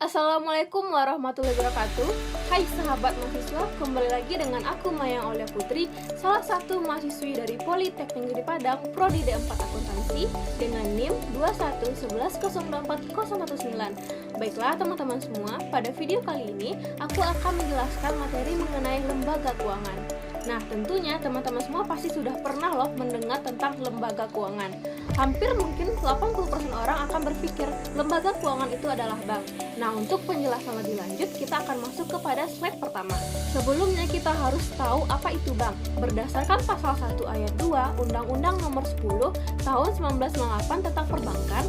Assalamualaikum warahmatullahi wabarakatuh. Hai sahabat mahasiswa, kembali lagi dengan aku Mayang Aulia Putri, salah satu mahasiswi dari Politeknik Negeri Padang, Prodi D4 Akuntansi dengan NIM 211104019. Baiklah teman-teman semua, pada video kali ini aku akan menjelaskan materi mengenai lembaga keuangan. Nah, tentunya teman-teman semua pasti sudah pernah loh mendengar tentang lembaga keuangan. Hampir mungkin 80% orang akan berpikir lembaga keuangan itu adalah bank. Nah, untuk penjelasan lebih lanjut, kita akan masuk kepada slide pertama. Sebelumnya kita harus tahu apa itu bank. Berdasarkan pasal 1 ayat 2 Undang-Undang Nomor 10 Tahun 1998 tentang Perbankan,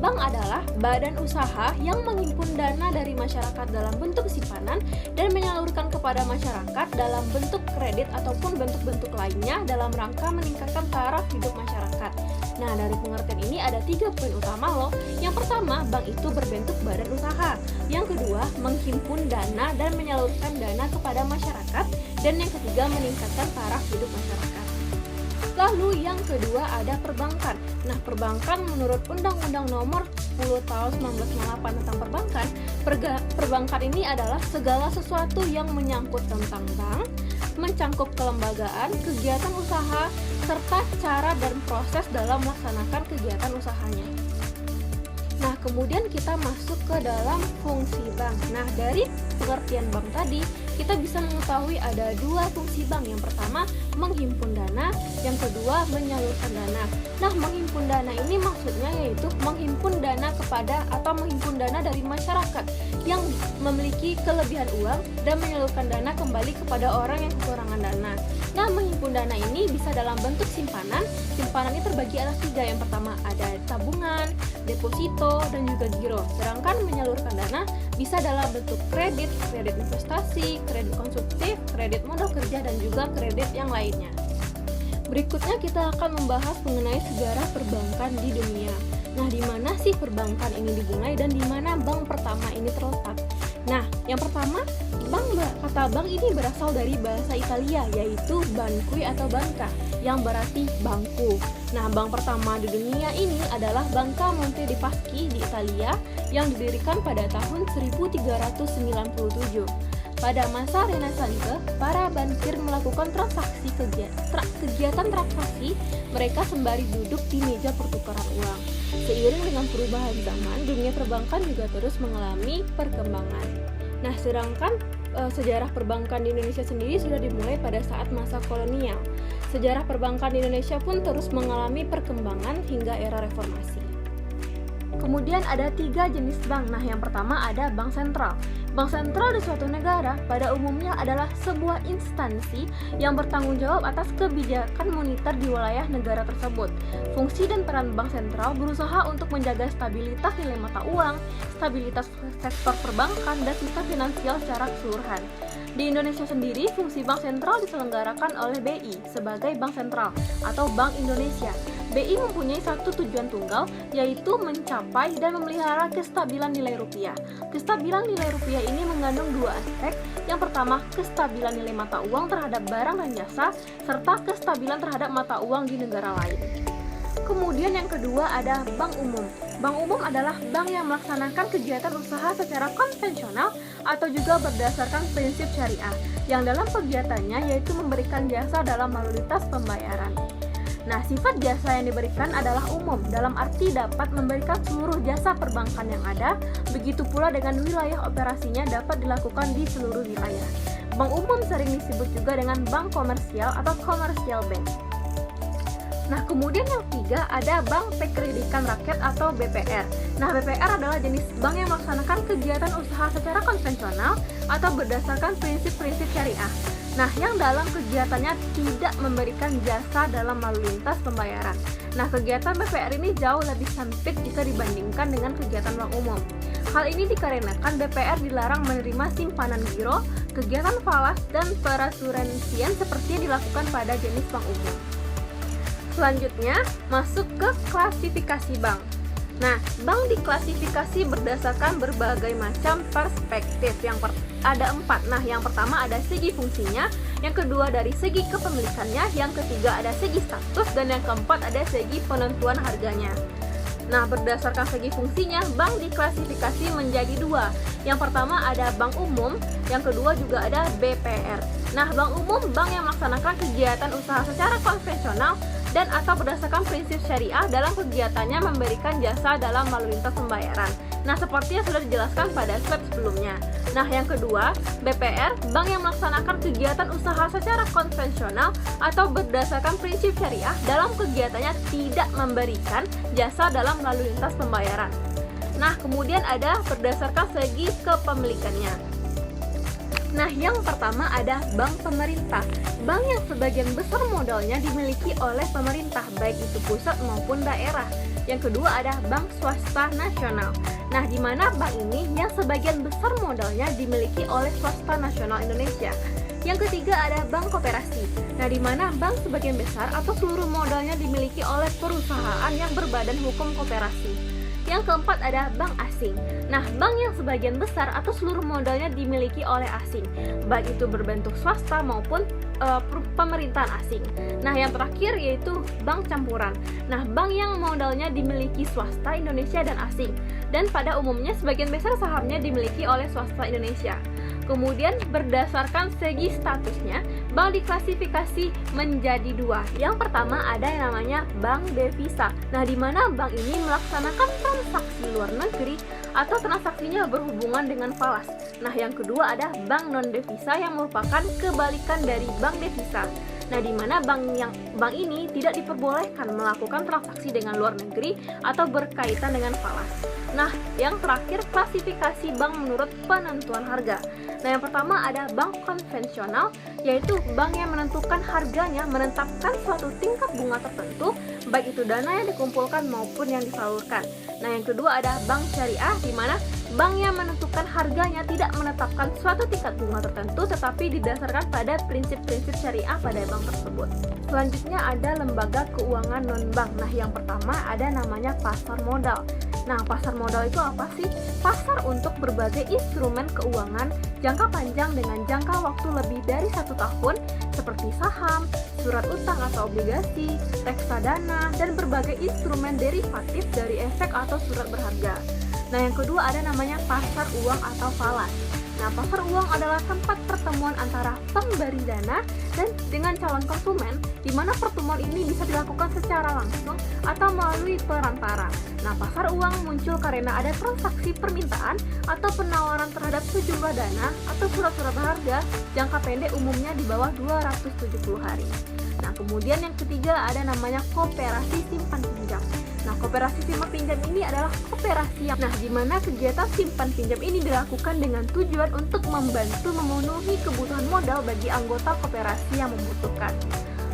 bank adalah badan usaha yang menghimpun dana dari masyarakat dalam bentuk simpanan dan menyalurkan kepada masyarakat dalam bentuk kredit ataupun bentuk-bentuk lainnya dalam rangka meningkatkan taraf hidup masyarakat. Nah, dari pengertian ini ada 3 poin utama loh. Yang pertama, bank itu berbentuk badan usaha. Yang kedua, menghimpun dana dan menyalurkan dana kepada masyarakat. Dan yang ketiga, meningkatkan taraf hidup masyarakat. Lalu yang kedua ada perbankan. Nah, perbankan menurut Undang-Undang Nomor 10 Tahun 1998 tentang Perbankan, perbankan ini adalah segala sesuatu yang menyangkut tentang bank, mencangkup kelembagaan, kegiatan usaha, serta cara dan proses dalam melaksanakan kegiatan usahanya. Nah, kemudian kita masuk ke dalam fungsi bank. Nah, dari pengertian bank tadi, kita bisa mengetahui ada 2 fungsi bank. Yang pertama, menghimpun dana, yang kedua, menyalurkan dana. Nah, menghimpun dana ini maksudnya yaitu menghimpun dana kepada atau menghimpun dana dari masyarakat yang memiliki kelebihan uang dan menyalurkan dana kembali kepada orang yang kekurangan dana. Nah, menghimpun dana ini bisa dalam bentuk simpanan. Simpanan ini terbagi atas 3. Yang pertama ada tabungan, deposito, dan juga giro. Sedangkan menyalurkan dana bisa dalam bentuk kredit, kredit investasi, kredit konsumtif, kredit modal kerja, dan juga kredit yang lainnya. Berikutnya kita akan membahas mengenai sejarah perbankan di dunia. Nah, di mana sih perbankan ini dimulai dan di mana bank pertama ini terletak? Nah, yang pertama, kata bank ini berasal dari bahasa Italia, yaitu banqui atau banca, yang berarti bangku. Nah, bank pertama di dunia ini adalah Banca Monte dei Paschi di Italia yang didirikan pada tahun 1397. Pada masa Renaissance, para bankir melakukan kegiatan transaksi mereka sembari duduk di meja pertukaran uang. Seiring dengan perubahan zaman, dunia perbankan juga terus mengalami perkembangan. Nah, sedangkan sejarah perbankan di Indonesia sendiri sudah dimulai pada saat masa kolonial. Sejarah perbankan di Indonesia pun terus mengalami perkembangan hingga era reformasi. Kemudian ada 3 jenis bank. Nah, yang pertama ada bank sentral. Bank sentral di suatu negara pada umumnya adalah sebuah instansi yang bertanggung jawab atas kebijakan moneter di wilayah negara tersebut. Fungsi dan peran bank sentral berusaha untuk menjaga stabilitas nilai mata uang, stabilitas sektor perbankan, dan sistem finansial secara keseluruhan. Di Indonesia sendiri, fungsi bank sentral diselenggarakan oleh BI sebagai bank sentral atau Bank Indonesia. BI mempunyai satu tujuan tunggal, yaitu mencapai dan memelihara kestabilan nilai rupiah. Kestabilan nilai rupiah ini mengandung 2 aspek. Yang pertama, kestabilan nilai mata uang terhadap barang dan jasa, serta kestabilan terhadap mata uang di negara lain. Kemudian yang kedua ada bank umum. Bank umum adalah bank yang melaksanakan kegiatan usaha secara konvensional atau juga berdasarkan prinsip syariah, yang dalam kegiatannya yaitu memberikan jasa dalam lalu lintas pembayaran. Nah, sifat jasa yang diberikan adalah umum, dalam arti dapat memberikan seluruh jasa perbankan yang ada, begitu pula dengan wilayah operasinya dapat dilakukan di seluruh wilayah. Bank umum sering disebut juga dengan bank komersial atau commercial bank. Nah, kemudian yang 3 ada Bank Pekreditan Rakyat atau BPR. Nah, BPR adalah jenis bank yang melaksanakan kegiatan usaha secara konvensional atau berdasarkan prinsip-prinsip syariah. Nah, yang dalam kegiatannya tidak memberikan jasa dalam lalu lintas pembayaran. Nah, kegiatan BPR ini jauh lebih sempit jika dibandingkan dengan kegiatan bank umum. Hal ini dikarenakan BPR dilarang menerima simpanan giro, kegiatan falas, dan perasuransian seperti yang dilakukan pada jenis bank umum. Selanjutnya, masuk ke klasifikasi bank. Nah, bank diklasifikasi berdasarkan berbagai macam perspektif. Ada 4. Nah, yang pertama ada segi fungsinya, yang kedua dari segi kepemilikannya, yang ketiga ada segi status, dan yang keempat ada segi penentuan harganya. Nah, berdasarkan segi fungsinya, bank diklasifikasi menjadi dua. Yang pertama ada bank umum, yang kedua juga ada BPR. Nah, bank umum bank yang melaksanakan kegiatan usaha secara konvensional dan atau berdasarkan prinsip syariah dalam kegiatannya memberikan jasa dalam lalu lintas pembayaran. Nah, seperti yang sudah dijelaskan pada slide sebelumnya. Nah, yang kedua, BPR, bank yang melaksanakan kegiatan usaha secara konvensional atau berdasarkan prinsip syariah dalam kegiatannya tidak memberikan jasa dalam lalu lintas pembayaran. Nah, kemudian ada berdasarkan segi kepemilikannya. Nah, yang pertama ada bank pemerintah. Bank yang sebagian besar modalnya dimiliki oleh pemerintah, baik itu pusat maupun daerah. Yang kedua ada bank swasta nasional. Nah, di mana bank ini yang sebagian besar modalnya dimiliki oleh swasta nasional Indonesia. Yang ketiga ada bank koperasi. Nah, di mana bank sebagian besar atau seluruh modalnya dimiliki oleh perusahaan yang berbadan hukum koperasi. Yang keempat ada bank asing. Nah, bank yang sebagian besar atau seluruh modalnya dimiliki oleh asing, baik itu berbentuk swasta maupun pemerintahan asing. Nah, yang terakhir yaitu bank campuran. Nah, bank yang modalnya dimiliki swasta Indonesia dan asing, dan pada umumnya sebagian besar sahamnya dimiliki oleh swasta Indonesia. Kemudian berdasarkan segi statusnya, bank diklasifikasi menjadi dua. Yang pertama ada yang namanya bank devisa. Nah, di mana bank ini melaksanakan transaksi luar negeri atau transaksinya berhubungan dengan falas. Nah, yang kedua ada bank non devisa yang merupakan kebalikan dari bank devisa. Nah, di mana bank ini tidak diperbolehkan melakukan transaksi dengan luar negeri atau berkaitan dengan falas. Nah, yang terakhir klasifikasi bank menurut penentuan harga. Nah, yang pertama ada bank konvensional, yaitu bank yang menentukan harganya, menetapkan suatu tingkat bunga tertentu, baik itu dana yang dikumpulkan maupun yang disalurkan. Nah, yang kedua ada bank syariah, di mana bank yang menentukan harganya tidak menetapkan suatu tingkat bunga tertentu, tetapi didasarkan pada prinsip-prinsip syariah pada bank tersebut. Selanjutnya ada lembaga keuangan non-bank. Nah, yang pertama ada namanya pasar modal. Nah, pasar modal itu apa sih? Pasar untuk berbagai instrumen keuangan jangka panjang dengan jangka waktu lebih dari 1 tahun, seperti saham, surat utang atau obligasi, reksadana, dan berbagai instrumen derivatif dari efek atau surat berharga. Nah, yang kedua ada namanya pasar uang atau falas. Nah, pasar uang adalah tempat pertemuan antara pemberi dana dan dengan calon konsumen, di mana pertemuan ini bisa dilakukan secara langsung atau melalui perantara. Nah, pasar uang muncul karena ada transaksi permintaan atau penawaran terhadap sejumlah dana atau surat-surat berharga jangka pendek, umumnya di bawah 270 hari. Nah, kemudian yang ketiga ada namanya koperasi simpan pinjam. Nah, koperasi simpan pinjam ini adalah koperasi di mana kegiatan simpan pinjam ini dilakukan dengan tujuan untuk membantu memenuhi kebutuhan modal bagi anggota koperasi yang membutuhkan.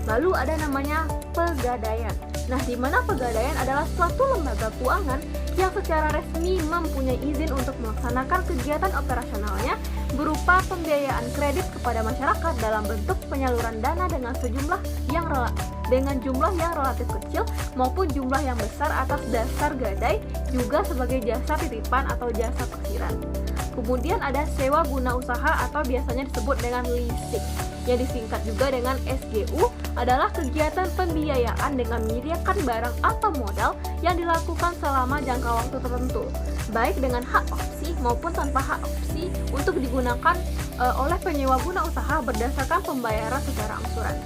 Lalu ada namanya pegadaian. Nah, di mana pegadaian adalah suatu lembaga keuangan yang secara resmi mempunyai izin untuk melaksanakan kegiatan operasionalnya berupa pembiayaan kredit kepada masyarakat dalam bentuk penyaluran dana dengan jumlah yang relatif kecil maupun jumlah yang besar atas dasar gadai, juga sebagai jasa titipan atau jasa taksiran. Kemudian ada sewa guna usaha atau biasanya disebut dengan leasing, yang disingkat juga dengan SGU, adalah kegiatan pembiayaan dengan menyediakan barang atau modal yang dilakukan selama jangka waktu tertentu, baik dengan hak opsi maupun tanpa hak opsi untuk digunakan oleh penyewa guna usaha berdasarkan pembayaran secara angsuran.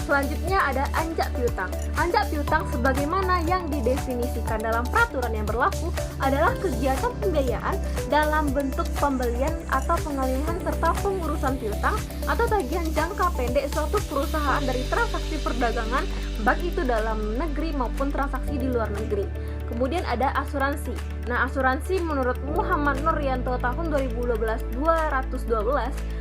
Selanjutnya ada anjak piutang. Anjak piutang sebagaimana yang didefinisikan dalam peraturan yang berlaku adalah kegiatan pembiayaan dalam bentuk pembelian atau pengalihan serta pengurusan piutang atau tagihan jangka pendek suatu perusahaan dari transaksi perdagangan, baik itu dalam negeri maupun transaksi di luar negeri. Kemudian ada asuransi. Nah, asuransi menurut Muhammad Nuryanto tahun 2012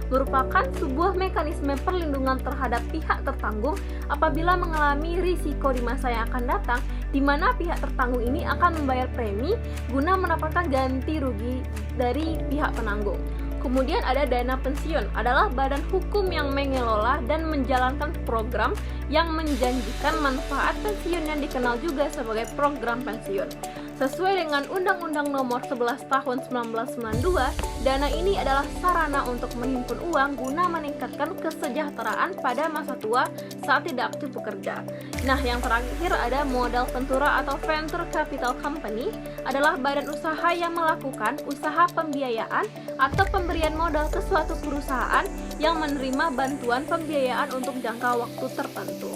merupakan sebuah mekanisme perlindungan terhadap pihak tertanggung apabila mengalami risiko di masa yang akan datang, di mana pihak tertanggung ini akan membayar premi guna mendapatkan ganti rugi dari pihak penanggung. Kemudian ada dana pensiun, adalah badan hukum yang mengelola dan menjalankan program yang menjanjikan manfaat pensiun yang dikenal juga sebagai program pensiun. Sesuai dengan Undang-Undang Nomor 11 Tahun 1992, dana ini adalah sarana untuk menghimpun uang guna meningkatkan kesejahteraan pada masa tua saat tidak aktif bekerja. Nah, yang terakhir ada modal ventura atau venture capital company, adalah badan usaha yang melakukan usaha pembiayaan atau pemberian modal ke suatu perusahaan yang menerima bantuan pembiayaan untuk jangka waktu tertentu.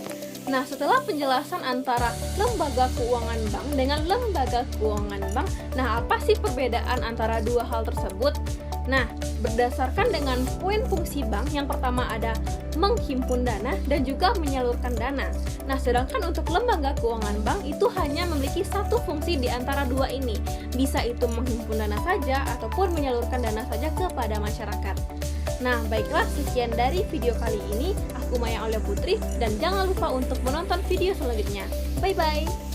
Nah, setelah penjelasan antara lembaga keuangan bank dengan lembaga keuangan bank, nah apa sih perbedaan antara dua hal tersebut? Nah, berdasarkan dengan poin fungsi bank, yang pertama ada menghimpun dana dan juga menyalurkan dana. Nah, sedangkan untuk lembaga keuangan bank itu hanya memiliki satu fungsi di antara dua ini. Bisa itu menghimpun dana saja ataupun menyalurkan dana saja kepada masyarakat. Nah, baiklah, sekian dari video kali ini. Aku Maya Aulia Putri, dan jangan lupa untuk menonton video selanjutnya. Bye-bye!